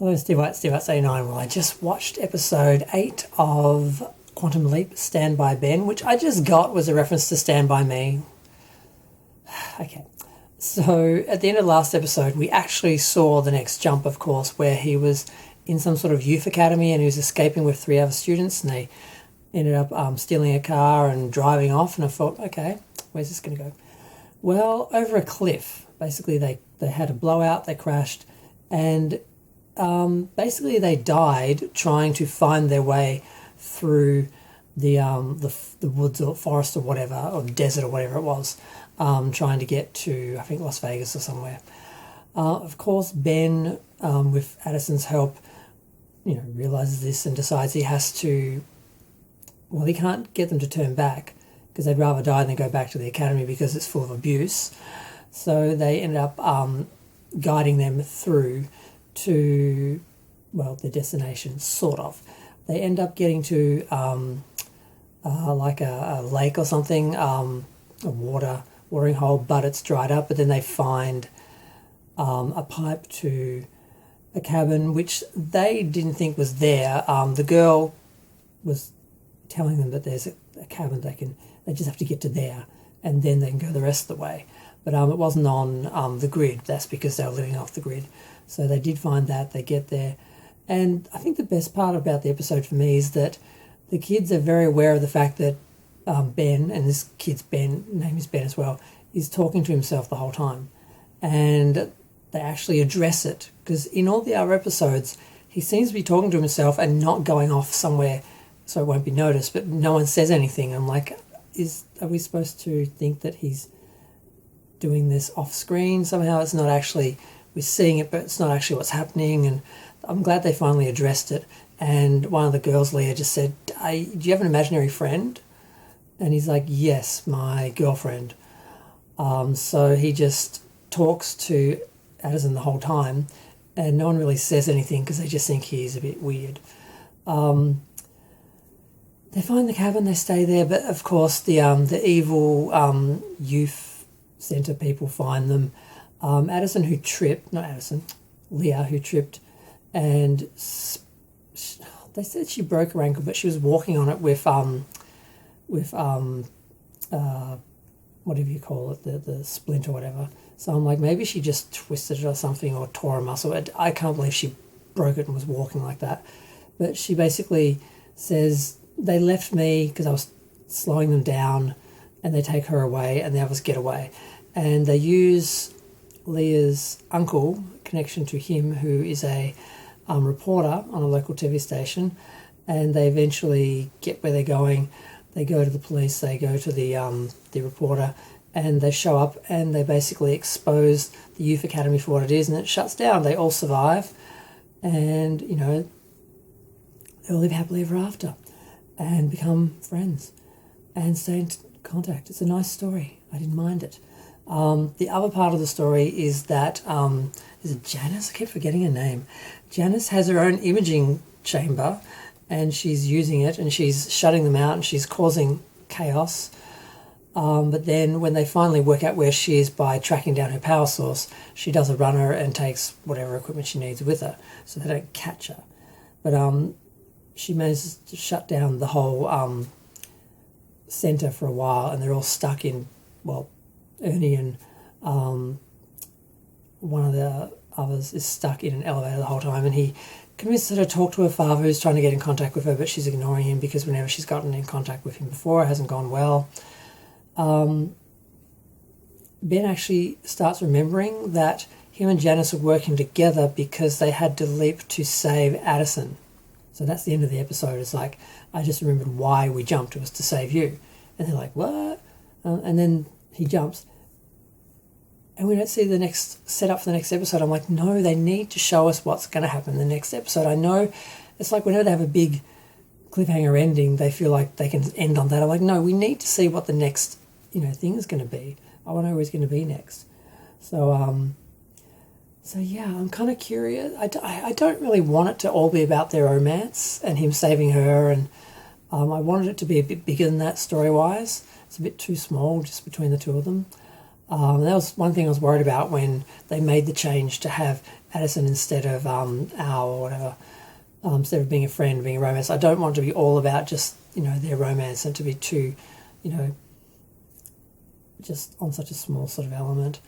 Hello, Steve89. Well, I just watched episode 8 of Quantum Leap, Stand By Ben, which I just got was a reference to Stand By Me. Okay. So, at the end of the last episode, we actually saw the next jump, of course, where he was in some sort of youth academy and he was escaping with 3 other students and they ended up stealing a car and driving off. And I thought, okay, where's this going to go? Well, over a cliff. Basically, they had a blowout, they crashed, and basically they died trying to find their way through the woods or forest or whatever, or desert or whatever it was, trying to get to, I think, Las Vegas or somewhere. Of course, Ben, with Addison's help, realizes this and decides he has to, well, he can't get them to turn back because they'd rather die than go back to the academy because it's full of abuse. So they end up guiding them through to, well, their destination, sort of. They end up getting to like a lake or something, a watering hole, but it's dried up. But then they find a pipe to a cabin, which they didn't think was there. The girl was telling them that there's a cabin they just have to get to there, and then they can go the rest of the way. But it wasn't on the grid. That's because they were living off the grid. So they did find that. They get there. And I think the best part about the episode for me is that the kids are very aware of the fact that Ben, and this kid's name is Ben as well, is talking to himself the whole time. And they actually address it. Because in all the other episodes, he seems to be talking to himself and not going off somewhere so it won't be noticed. But no one says anything. I'm like, are we supposed to think that he's doing this off screen? Somehow it's not actually, we're seeing it, but it's not actually what's happening. And I'm glad they finally addressed it. And one of the girls, Leah, just said, do you have an imaginary friend? And he's like, yes, my girlfriend. So he just talks to Addison the whole time, and no one really says anything because they just think he's a bit weird. They find the cabin, they stay there, but of course the evil youth centre people find them. Leah, who tripped, and they said she broke her ankle, but she was walking on it with whatever you call it, the splint or whatever. So I'm like, maybe she just twisted it or something, or tore a muscle. I can't believe she broke it and was walking like that. But she basically says, they left me because I was slowing them down, and they take her away and the others get away. And they use Leah's uncle, connection to him, who is a reporter on a local TV station, and they eventually get where they're going. They go to the police, they go to the reporter, and they show up and they basically expose the youth academy for what it is, and it shuts down. They all survive, and they all live happily ever after and become friends and stay in contact. It's a nice story. I didn't mind it. The other part of the story is that is it Janice? I keep forgetting her name. Janice has her own imaging chamber, and she's using it, and she's shutting them out, and she's causing chaos. But then when they finally work out where she is by tracking down her power source, she does a runner and takes whatever equipment she needs with her, so they don't catch her. But she manages to shut down the whole centre for a while, and they're all stuck in, well, Ernie and one of the others is stuck in an elevator the whole time, and he convinces her to talk to her father, who's trying to get in contact with her, but she's ignoring him because whenever she's gotten in contact with him before, it hasn't gone well. Ben actually starts remembering that him and Janice were working together because they had to leap to save Addison. So that's the end of the episode. It's like, I just remembered why we jumped. It was to save you. And they're like, what? And then he jumps. And we don't see the next setup for the next episode. I'm like, no, they need to show us what's going to happen in the next episode. I know it's like whenever they have a big cliffhanger ending, they feel like they can end on that. I'm like, no, we need to see what the next thing is going to be. I want to know where he's going to be next. So yeah, I'm kind of curious. I don't really want it to all be about their romance and him saving her, and I wanted it to be a bit bigger than that story-wise. It's a bit too small just between the two of them. That was one thing I was worried about when they made the change to have Addison instead of Al or whatever. Instead of being a friend, being a romance. I don't want it to be all about just, their romance and to be too, just on such a small sort of element.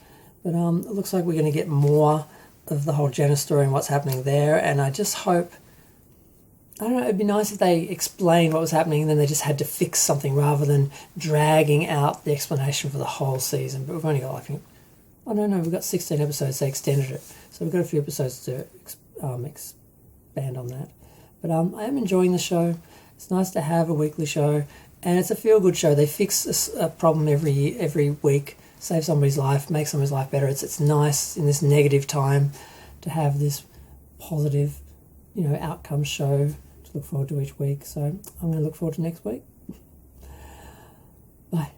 But it looks like we're going to get more of the whole Janice story and what's happening there. And I just hope, I don't know, it'd be nice if they explained what was happening and then they just had to fix something rather than dragging out the explanation for the whole season. But we've only got, I think, I don't know, we've got 16 episodes, they extended it. So we've got a few episodes to expand on that. But I am enjoying the show. It's nice to have a weekly show, and it's a feel-good show. They fix a problem every week, save somebody's life, make somebody's life better. It's nice in this negative time to have this positive, outcome show to look forward to each week. So I'm going to look forward to next week. Bye.